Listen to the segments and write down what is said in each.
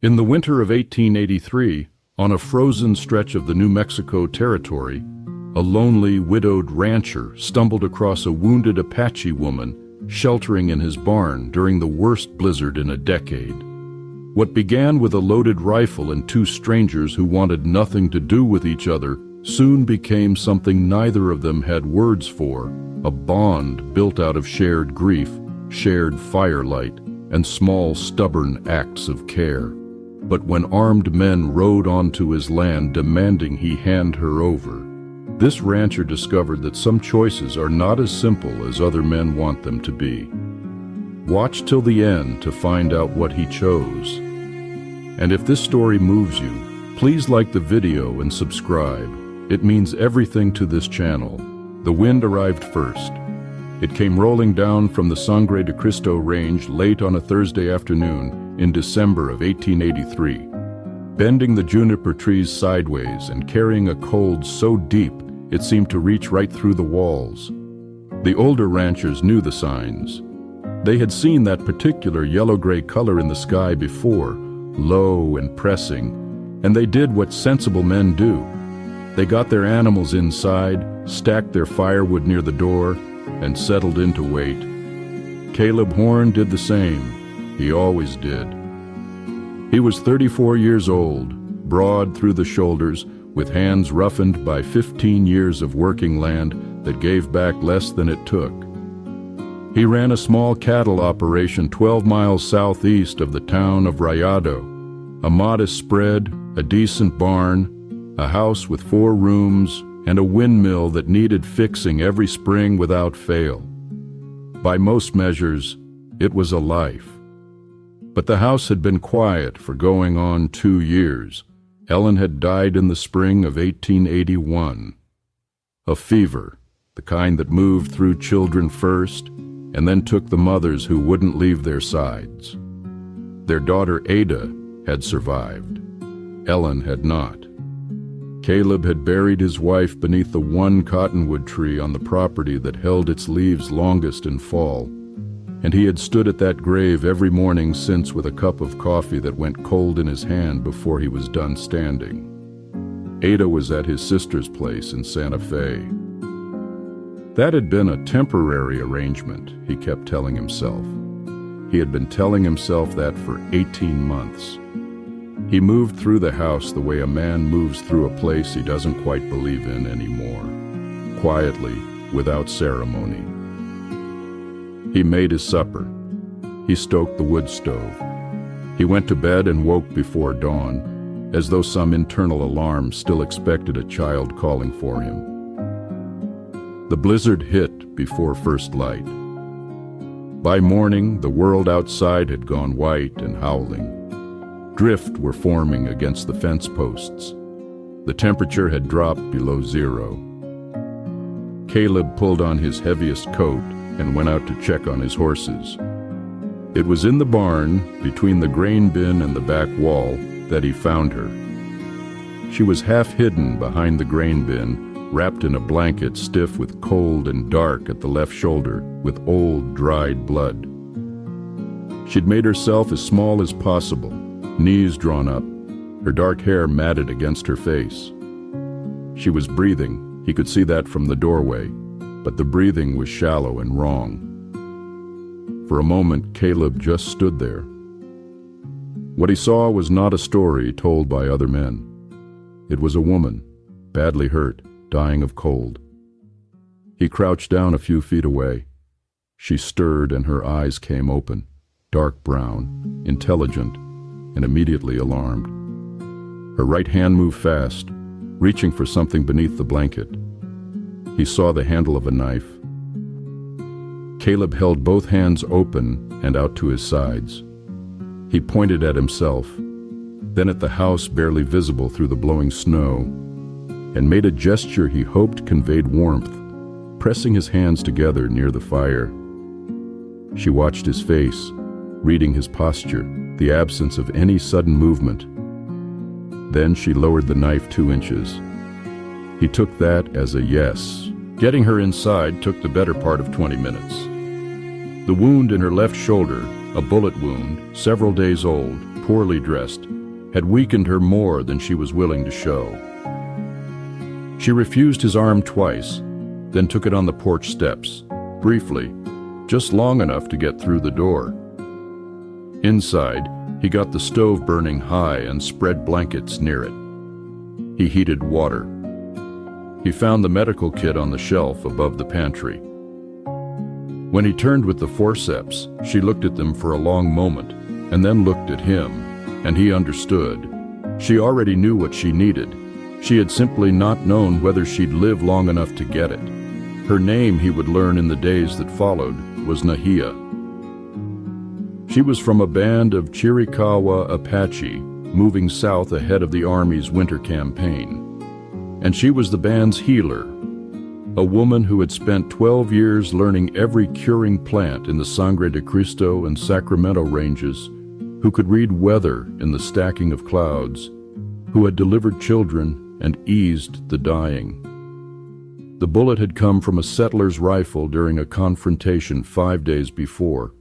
In the winter of 1883, on a frozen stretch of the New Mexico territory, a lonely, widowed rancher stumbled across a wounded Apache woman sheltering in his barn during the worst blizzard in a decade. What began with a loaded rifle and two strangers who wanted nothing to do with each other soon became something neither of them had words for, a bond built out of shared grief, shared firelight, and small, stubborn acts of care. But when armed men rode onto his land demanding he hand her over, this rancher discovered that some choices are not as simple as other men want them to be. Watch till the end to find out what he chose. And if this story moves you, please like the video and subscribe. It means everything to this channel. The wind arrived first. It came rolling down from the Sangre de Cristo range late on a Thursday afternoon in December of 1883, bending the juniper trees sideways and carrying a cold so deep it seemed to reach right through the walls. The older ranchers knew the signs. They had seen that particular yellow-gray color in the sky before, low and pressing, and they did what sensible men do. They got their animals inside, stacked their firewood near the door, and settled in to wait. Caleb Horne did the same. He always did. He was 34 years old, broad through the shoulders, with hands roughened by 15 years of working land that gave back less than it took. He ran a small cattle operation 12 miles southeast of the town of Rayado, a modest spread, a decent barn, a house with 4 rooms, and a windmill that needed fixing every spring without fail. By most measures, it was a life. But the house had been quiet for going on 2 years. Ellen had died in the spring of 1881. A fever, the kind that moved through children first, and then took the mothers who wouldn't leave their sides. Their daughter Ada had survived. Ellen had not. Caleb had buried his wife beneath the one cottonwood tree on the property that held its leaves longest in fall, and he had stood at that grave every morning since with a cup of coffee that went cold in his hand before he was done standing. Ada was at his sister's place in Santa Fe. That had been a temporary arrangement, he kept telling himself. He had been telling himself that for 18 months. He moved through the house the way a man moves through a place he doesn't quite believe in anymore, quietly, without ceremony. He made his supper. He stoked the wood stove. He went to bed and woke before dawn, as though some internal alarm still expected a child calling for him. The blizzard hit before first light. By morning, the world outside had gone white and howling. Drift were forming against the fence posts. The temperature had dropped below 0. Caleb pulled on his heaviest coat and went out to check on his horses. It was in the barn, between the grain bin and the back wall, that he found her. She was half hidden behind the grain bin, wrapped in a blanket stiff with cold and dark at the left shoulder, with old, dried blood. She'd made herself as small as possible, knees drawn up, her dark hair matted against her face. She was breathing, he could see that from the doorway, but the breathing was shallow and wrong. For a moment, Caleb just stood there. What he saw was not a story told by other men. It was a woman, badly hurt, dying of cold. He crouched down a few feet away. She stirred and her eyes came open, dark brown, intelligent, and immediately alarmed. Her right hand moved fast, reaching for something beneath the blanket. He saw the handle of a knife. Caleb held both hands open and out to his sides. He pointed at himself, then at the house barely visible through the blowing snow, and made a gesture he hoped conveyed warmth, pressing his hands together near the fire. She watched his face, reading his posture, the absence of any sudden movement. Then she lowered the knife 2 inches. He took that as a yes. Getting her inside took the better part of 20 minutes. The wound in her left shoulder, a bullet wound, several days old, poorly dressed, had weakened her more than she was willing to show. She refused his arm twice, then took it on the porch steps, briefly, just long enough to get through the door. Inside, he got the stove burning high and spread blankets near it. He heated water. He found the medical kit on the shelf above the pantry. When he turned with the forceps, she looked at them for a long moment, and then looked at him, and he understood. She already knew what she needed. She had simply not known whether she'd live long enough to get it. Her name, he would learn in the days that followed, was Nahía. She was from a band of Chiricahua Apache, moving south ahead of the Army's winter campaign. And she was the band's healer, a woman who had spent 12 years learning every curing plant in the Sangre de Cristo and Sacramento ranges, who could read weather in the stacking of clouds, who had delivered children and eased the dying. The bullet had come from a settler's rifle during a confrontation 5 days before.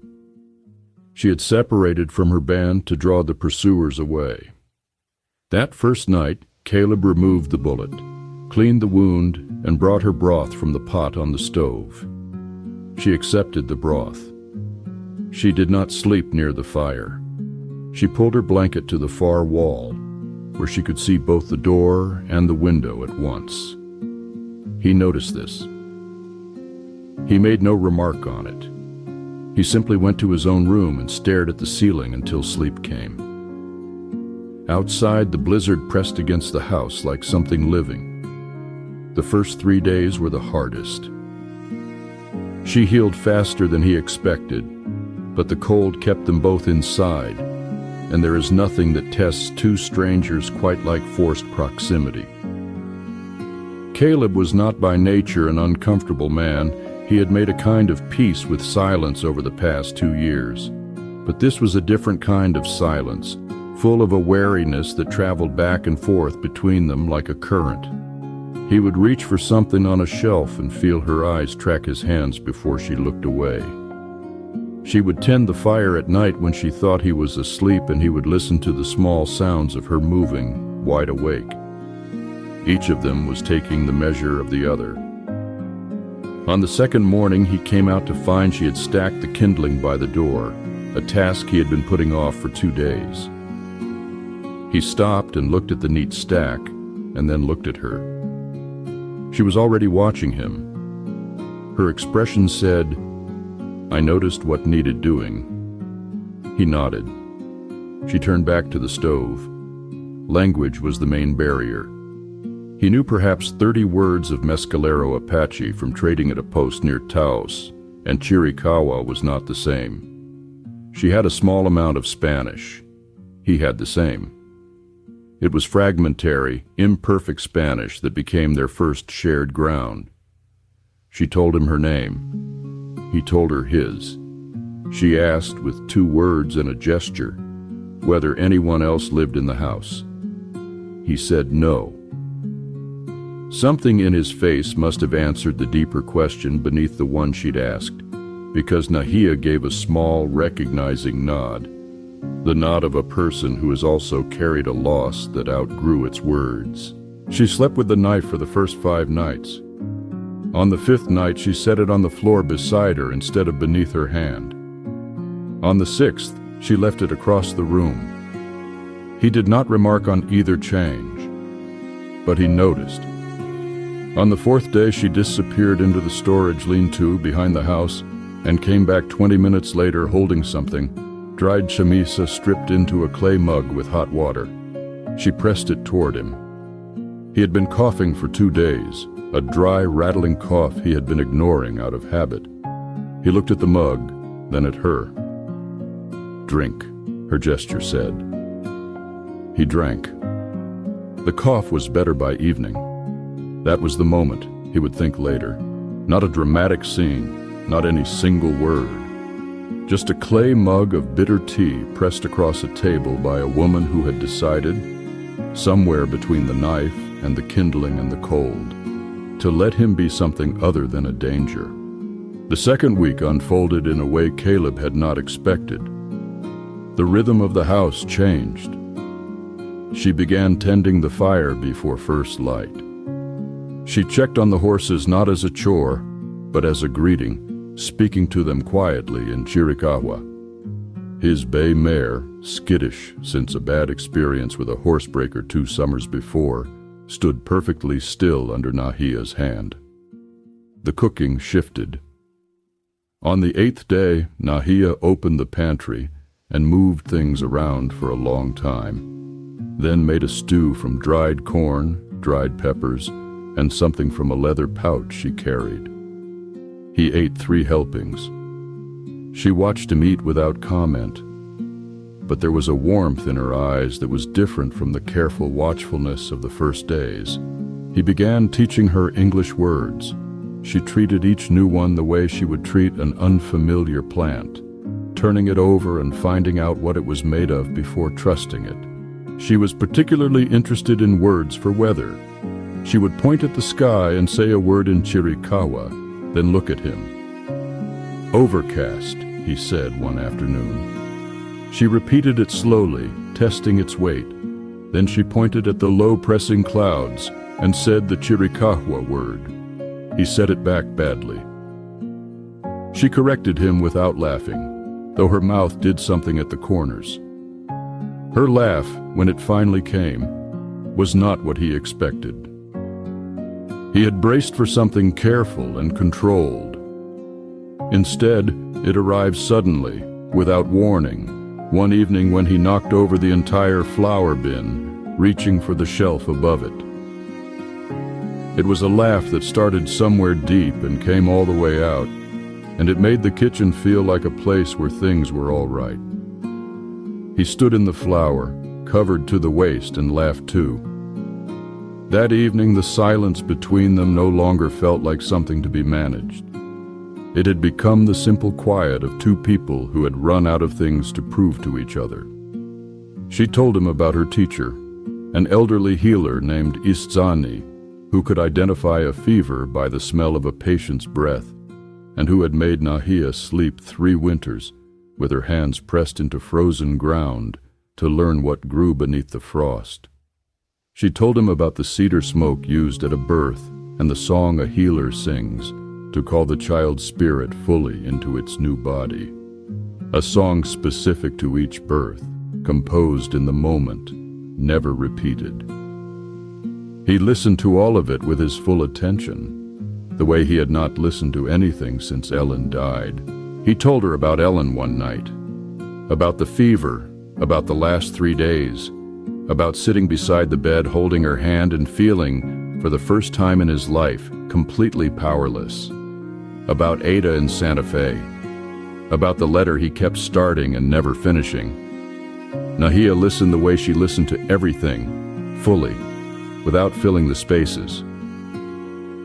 She had separated from her band to draw the pursuers away. That first night, Caleb removed the bullet, cleaned the wound, and brought her broth from the pot on the stove. She accepted the broth. She did not sleep near the fire. She pulled her blanket to the far wall, where she could see both the door and the window at once. He noticed this. He made no remark on it. He simply went to his own room and stared at the ceiling until sleep came. Outside, the blizzard pressed against the house like something living. The first 3 days were the hardest. She healed faster than he expected, but the cold kept them both inside, and there is nothing that tests two strangers quite like forced proximity. Caleb was not by nature an uncomfortable man. He had made a kind of peace with silence over the past 2 years. But this was a different kind of silence, full of a wariness that traveled back and forth between them like a current. He would reach for something on a shelf and feel her eyes track his hands before she looked away. She would tend the fire at night when she thought he was asleep, and he would listen to the small sounds of her moving, wide awake. Each of them was taking the measure of the other. On the second morning, he came out to find she had stacked the kindling by the door, a task he had been putting off for 2 days. He stopped and looked at the neat stack, and then looked at her. She was already watching him. Her expression said, "I noticed what needed doing." He nodded. She turned back to the stove. Language was the main barrier. He knew perhaps 30 words of Mescalero Apache from trading at a post near Taos, and Chiricahua was not the same. She had a small amount of Spanish. He had the same. It was fragmentary, imperfect Spanish that became their first shared ground. She told him her name. He told her his. She asked, with 2 words and a gesture, whether anyone else lived in the house. He said no. Something in his face must have answered the deeper question beneath the one she'd asked, because Nahía gave a small, recognizing nod. The nod of a person who has also carried a loss that outgrew its words. She slept with the knife for the first 5 nights. On the 5th night, she set it on the floor beside her instead of beneath her hand. On the 6th, she left it across the room. He did not remark on either change, but he noticed. On the 4th day, she disappeared into the storage lean-to behind the house and came back 20 minutes later holding something, dried chamisa stripped into a clay mug with hot water. She pressed it toward him. He had been coughing for 2 days, a dry, rattling cough he had been ignoring out of habit. He looked at the mug, then at her. "Drink," her gesture said. He drank. The cough was better by evening. That was the moment, he would think later. Not a dramatic scene, not any single word. Just a clay mug of bitter tea pressed across a table by a woman who had decided, somewhere between the knife and the kindling and the cold, to let him be something other than a danger. The second week unfolded in a way Caleb had not expected. The rhythm of the house changed. She began tending the fire before first light. She checked on the horses not as a chore, but as a greeting, speaking to them quietly in Chiricahua. His bay mare, skittish since a bad experience with a horsebreaker 2 summers before, stood perfectly still under Nahía's hand. The cooking shifted. On the 8th day, Nahía opened the pantry and moved things around for a long time, then made a stew from dried corn, dried peppers, and something from a leather pouch she carried. He ate 3 helpings. She watched him eat without comment, but there was a warmth in her eyes that was different from the careful watchfulness of the first days. He began teaching her English words. She treated each new one the way she would treat an unfamiliar plant, turning it over and finding out what it was made of before trusting it. She was particularly interested in words for weather. She would point at the sky and say a word in Chiricahua, then look at him. "Overcast," he said one afternoon. She repeated it slowly, testing its weight. Then she pointed at the low-pressing clouds and said the Chiricahua word. He said it back badly. She corrected him without laughing, though her mouth did something at the corners. Her laugh, when it finally came, was not what he expected. He had braced for something careful and controlled. Instead, it arrived suddenly, without warning, one evening when he knocked over the entire flour bin, reaching for the shelf above it. It was a laugh that started somewhere deep and came all the way out, and it made the kitchen feel like a place where things were all right. He stood in the flour, covered to the waist, and laughed too. That evening, the silence between them no longer felt like something to be managed. It had become the simple quiet of 2 people who had run out of things to prove to each other. She told him about her teacher, an elderly healer named Istzani, who could identify a fever by the smell of a patient's breath, and who had made Nahía sleep 3 winters with her hands pressed into frozen ground to learn what grew beneath the frost. She told him about the cedar smoke used at a birth and the song a healer sings to call the child's spirit fully into its new body. A song specific to each birth, composed in the moment, never repeated. He listened to all of it with his full attention, the way he had not listened to anything since Ellen died. He told her about Ellen one night, about the fever, about the last 3 days, about sitting beside the bed holding her hand and feeling, for the first time in his life, completely powerless, about Ada in Santa Fe, about the letter he kept starting and never finishing. Nahía listened the way she listened to everything, fully, without filling the spaces.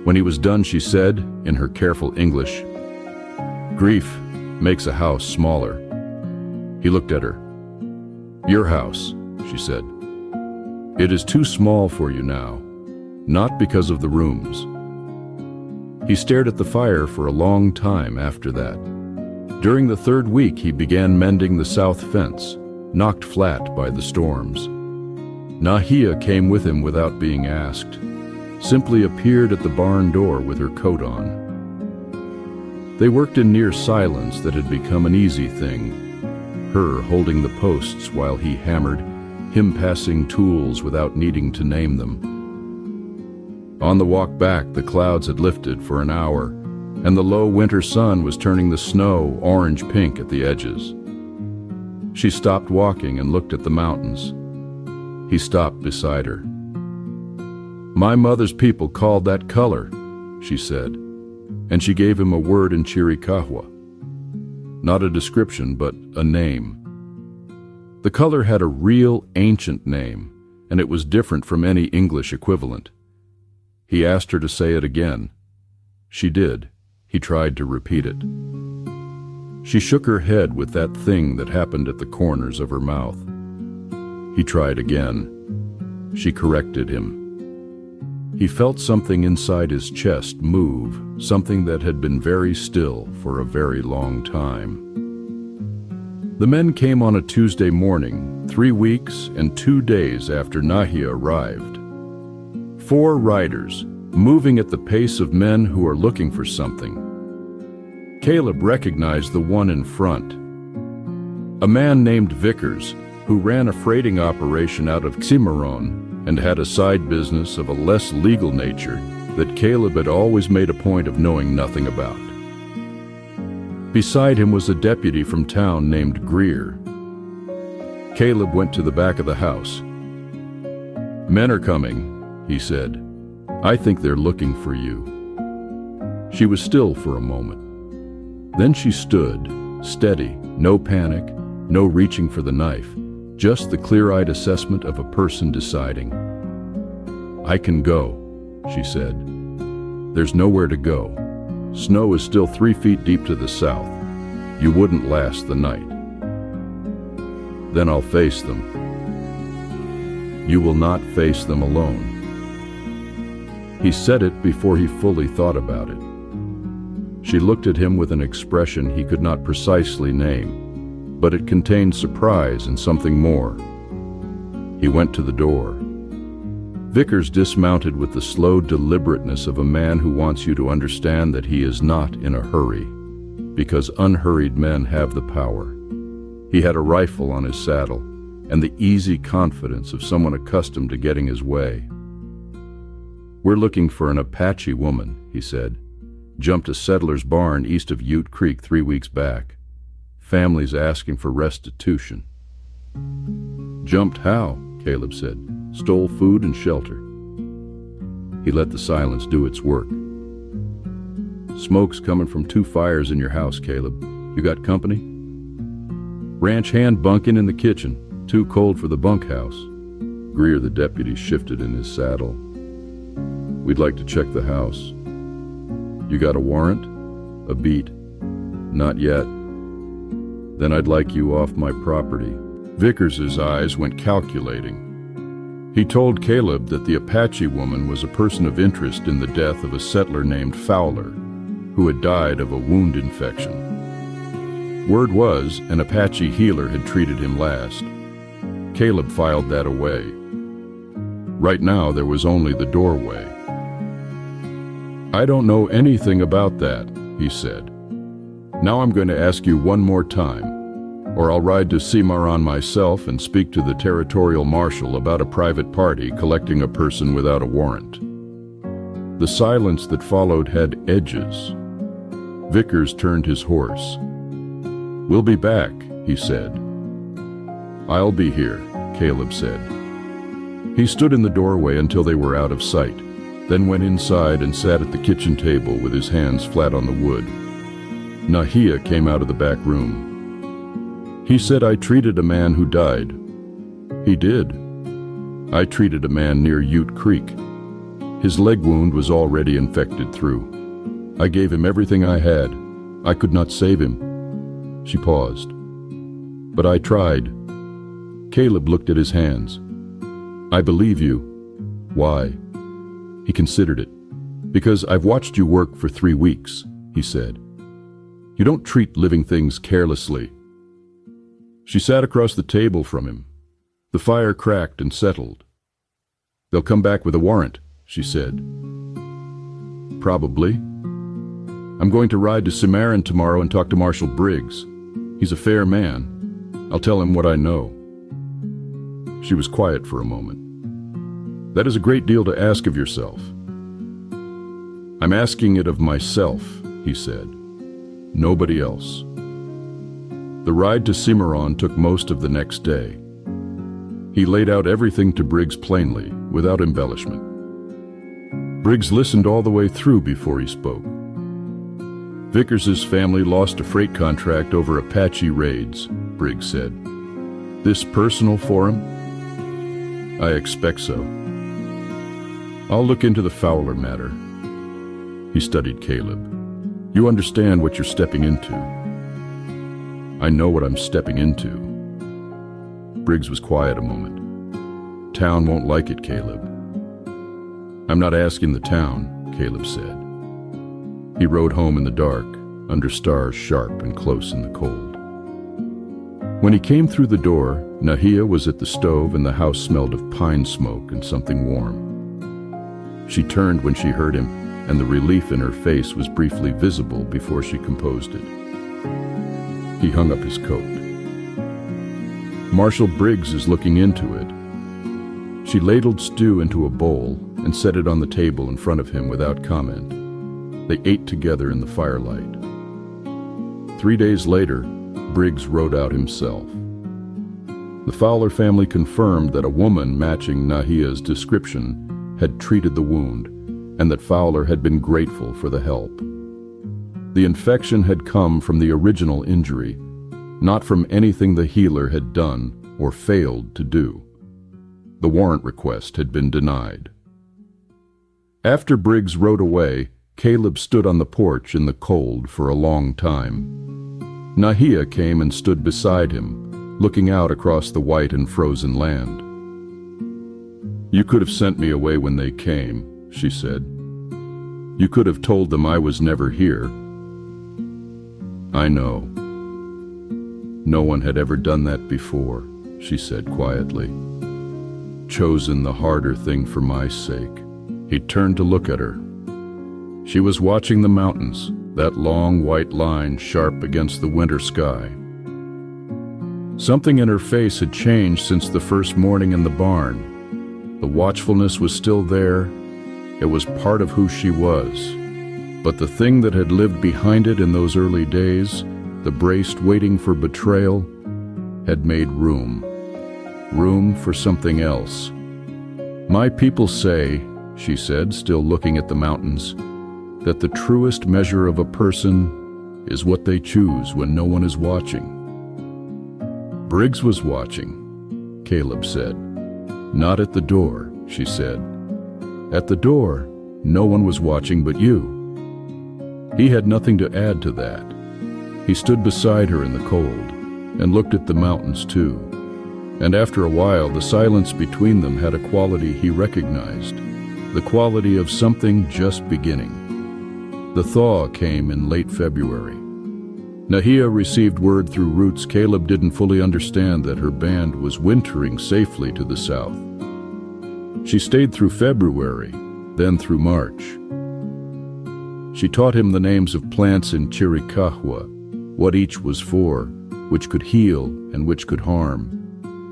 When he was done, she said, in her careful English, "Grief makes a house smaller." He looked at her. "Your house," she said. "It is too small for you now, not because of the rooms." He stared at the fire for a long time after that. During the 3rd week, he began mending the south fence, knocked flat by the storms. Nahía came with him without being asked, simply appeared at the barn door with her coat on. They worked in near silence that had become an easy thing, her holding the posts while he hammered, him passing tools without needing to name them. On the walk back, the clouds had lifted for an hour, and the low winter sun was turning the snow orange-pink at the edges. She stopped walking and looked at the mountains. He stopped beside her. "My mother's people called that color," she said, and she gave him a word in Chiricahua. Not a description, but a name. The color had a real ancient name, and it was different from any English equivalent. He asked her to say it again. She did. He tried to repeat it. She shook her head with that thing that happened at the corners of her mouth. He tried again. She corrected him. He felt something inside his chest move, something that had been very still for a very long time. The men came on a Tuesday morning, 3 weeks and 2 days after Nahía arrived. 4 riders, moving at the pace of men who are looking for something. Caleb recognized the one in front. A man named Vickers, who ran a freighting operation out of Cimarron and had a side business of a less legal nature that Caleb had always made a point of knowing nothing about. Beside him was a deputy from town named Greer. Caleb went to the back of the house. "Men are coming," he said. "I think they're looking for you." She was still for a moment. Then she stood, steady, no panic, no reaching for the knife, just the clear-eyed assessment of a person deciding. "I can go," she said. "There's nowhere to go. Snow is still 3 feet deep to the south. You wouldn't last the night. Then I'll face them. You will not face them alone." He said it before he fully thought about it. She looked at him with an expression he could not precisely name, but it contained surprise and something more. He went to the door. Vickers dismounted with the slow deliberateness of a man who wants you to understand that he is not in a hurry, because unhurried men have the power. He had a rifle on his saddle and the easy confidence of someone accustomed to getting his way. "We're looking for an Apache woman," he said. "Jumped a settler's barn east of Ute Creek 3 weeks back. Family's asking for restitution." "Jumped how?" Caleb said. "Stole food and shelter." He let the silence do its work. "Smoke's coming from 2 fires in your house, Caleb. You got company?" "Ranch hand bunking in the kitchen. Too cold for the bunkhouse." Greer, the deputy, shifted in his saddle. "We'd like to check the house." "You got a warrant?" "A beat." "Not yet." "Then I'd like you off my property." Vickers's eyes went calculating. He told Caleb that the Apache woman was a person of interest in the death of a settler named Fowler, who had died of a wound infection. Word was an Apache healer had treated him last. Caleb filed that away. Right now there was only the doorway. "I don't know anything about that," he said. "Now I'm going to ask you one more time, or I'll ride to Cimarron myself and speak to the territorial marshal about a private party collecting a person without a warrant." The silence that followed had edges. Vickers turned his horse. "We'll be back," he said. "I'll be here," Caleb said. He stood in the doorway until they were out of sight, then went inside and sat at the kitchen table with his hands flat on the wood. Nahía came out of the back room. "He said I treated a man who died." "He did. I treated a man near Ute Creek. His leg wound was already infected through. I gave him everything I had. I could not save him." She paused. "But I tried." Caleb looked at his hands. "I believe you." "Why?" He considered it. "Because I've watched you work for 3 weeks," he said. "You don't treat living things carelessly." She sat across the table from him. The fire cracked and settled. "They'll come back with a warrant," she said. "Probably. I'm going to ride to Cimarron tomorrow and talk to Marshal Briggs. He's a fair man. I'll tell him what I know." She was quiet for a moment. "That is a great deal to ask of yourself." "I'm asking it of myself," he said. "Nobody else." The ride to Cimarron took most of the next day. He laid out everything to Briggs plainly, without embellishment. Briggs listened all the way through before he spoke. "Vickers's family lost a freight contract over Apache raids," Briggs said. "This personal for him?" "I expect so." "I'll look into the Fowler matter." He studied Caleb. "You understand what you're stepping into." "I know what I'm stepping into." Briggs was quiet a moment. "Town won't like it, Caleb." "I'm not asking the town," Caleb said. He rode home in the dark, under stars sharp and close in the cold. When he came through the door, Nahía was at the stove and the house smelled of pine smoke and something warm. She turned when she heard him, and the relief in her face was briefly visible before she composed it. He hung up his coat. Marshal Briggs is looking into it. She ladled stew into a bowl and set it on the table in front of him without comment. They ate together in the firelight. 3 days later, Briggs rode out himself. The Fowler family confirmed that a woman matching Nahía's description had treated the wound, and that Fowler had been grateful for the help. The infection had come from the original injury, not from anything the healer had done or failed to do. The warrant request had been denied. After Briggs rode away, Caleb stood on the porch in the cold for a long time. Nahía came and stood beside him, looking out across the white and frozen land. "You could have sent me away when they came," she said. "You could have told them I was never here." "I know. No one had ever done that before," she said quietly. "Chosen the harder thing for my sake." He turned to look at her. She was watching the mountains, that long white line sharp against the winter sky. Something in her face had changed since the first morning in the barn. The watchfulness was still there. It was part of who she was. But the thing that had lived behind it in those early days, the braced waiting for betrayal, had made room. Room for something else. "My people say," she said, still looking at the mountains, "that the truest measure of a person is what they choose when no one is watching." "Briggs was watching," Caleb said. "Not at the door," she said. "At the door, no one was watching but you." He had nothing to add to that. He stood beside her in the cold and looked at the mountains too. And after a while, the silence between them had a quality he recognized, the quality of something just beginning. The thaw came in late February. Nahía received word through roots Caleb didn't fully understand that her band was wintering safely to the south. She stayed through February, then through March. She taught him the names of plants in Chiricahua, what each was for, which could heal and which could harm,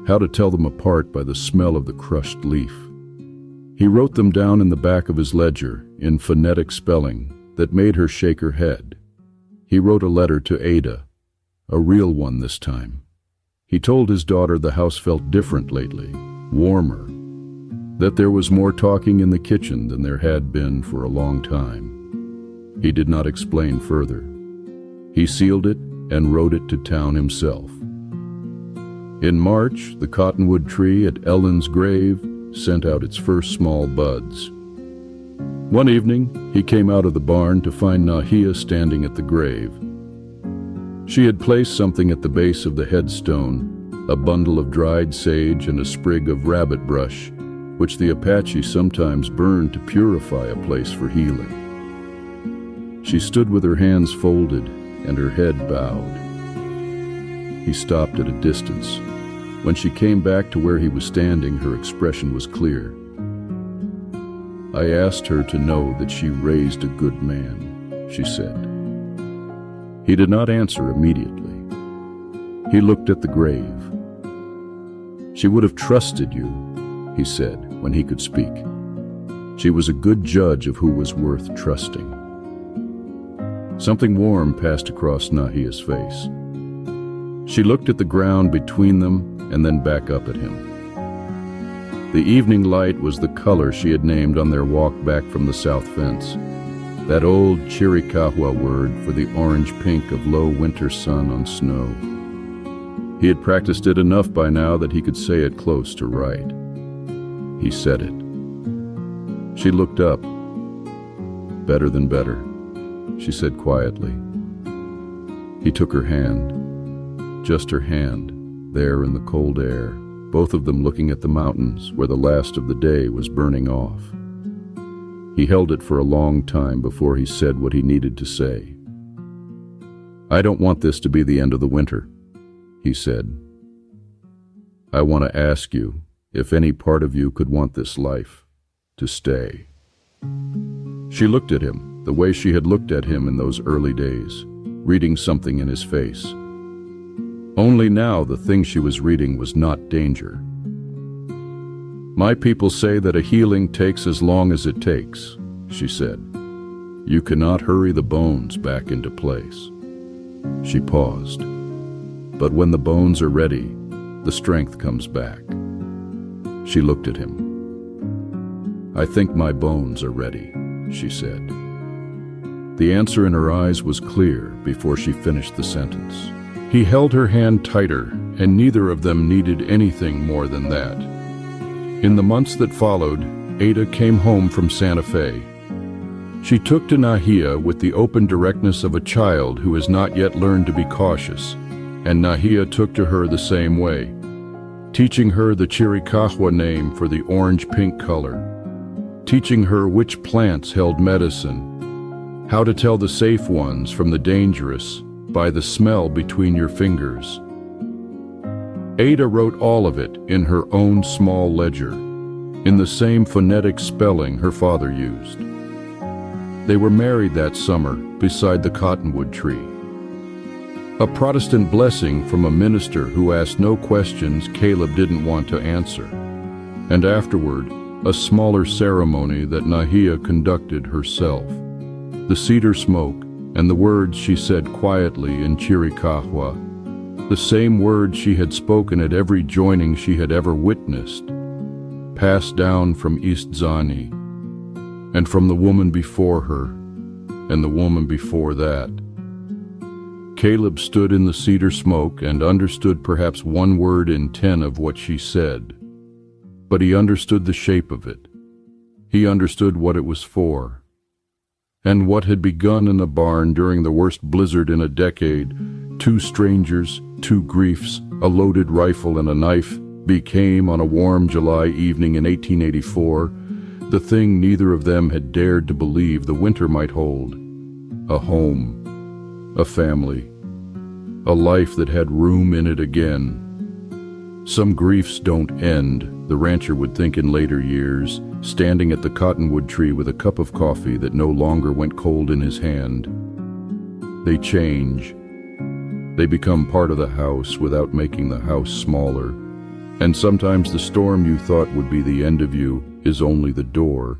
how to tell them apart by the smell of the crushed leaf. He wrote them down in the back of his ledger in phonetic spelling that made her shake her head. He wrote a letter to Ada, a real one this time. He told his daughter the house felt different lately, warmer, that there was more talking in the kitchen than there had been for a long time. He did not explain further. He sealed it and rode it to town himself. In March, the cottonwood tree at Ellen's grave sent out its first small buds. One evening, he came out of the barn to find Nahía standing at the grave. She had placed something at the base of the headstone, a bundle of dried sage and a sprig of rabbit brush, which the Apache sometimes burned to purify a place for healing. She stood with her hands folded and her head bowed. He stopped at a distance. When she came back to where he was standing, her expression was clear. "I asked her to know that she raised a good man," she said. He did not answer immediately. He looked at the grave. "She would have trusted you," he said when he could speak. "She was a good judge of who was worth trusting." Something warm passed across Nahía's face. She looked at the ground between them and then back up at him. The evening light was the color she had named on their walk back from the south fence, that old Chiricahua word for the orange-pink of low winter sun on snow. He had practiced it enough by now that he could say it close to right. He said it. She looked up. "Better than better," she said quietly. He took her hand, just her hand, there in the cold air, both of them looking at the mountains where the last of the day was burning off. He held it for a long time before he said what he needed to say. "I don't want this to be the end of the winter. he said. "I want to ask you if any part of you could want this life to stay." She looked at him the way she had looked at him in those early days, reading something in his face. Only now the thing she was reading was not danger. "My people say that a healing takes as long as it takes," she said. "You cannot hurry the bones back into place." She paused. "But when the bones are ready, the strength comes back." She looked at him. "I think my bones are ready," she said. The answer in her eyes was clear before she finished the sentence. He held her hand tighter, and neither of them needed anything more than that. In the months that followed, Ada came home from Santa Fe. She took to Nahía with the open directness of a child who has not yet learned to be cautious, and Nahía took to her the same way, teaching her the Chiricahua name for the orange-pink color, teaching her which plants held medicine, how to tell the safe ones from the dangerous by the smell between your fingers. Ada wrote all of it in her own small ledger, in the same phonetic spelling her father used. They were married that summer beside the cottonwood tree. A Protestant blessing from a minister who asked no questions Caleb didn't want to answer. And afterward, a smaller ceremony that Nahía conducted herself. The cedar smoke and the words she said quietly in Chiricahua, the same words she had spoken at every joining she had ever witnessed, passed down from East Zani, and from the woman before her, and the woman before that. Caleb stood in the cedar smoke and understood perhaps 1 word in 10 of what she said, but he understood the shape of it. He understood what it was for. And what had begun in a barn during the worst blizzard in a decade, 2 strangers, 2 griefs, a loaded rifle and a knife, became on a warm July evening in 1884, the thing neither of them had dared to believe the winter might hold: a home, a family, a life that had room in it again. Some griefs don't end, the rancher would think in later years, standing at the cottonwood tree with a cup of coffee that no longer went cold in his hand. They change. They become part of the house without making the house smaller. And sometimes the storm you thought would be the end of you is only the door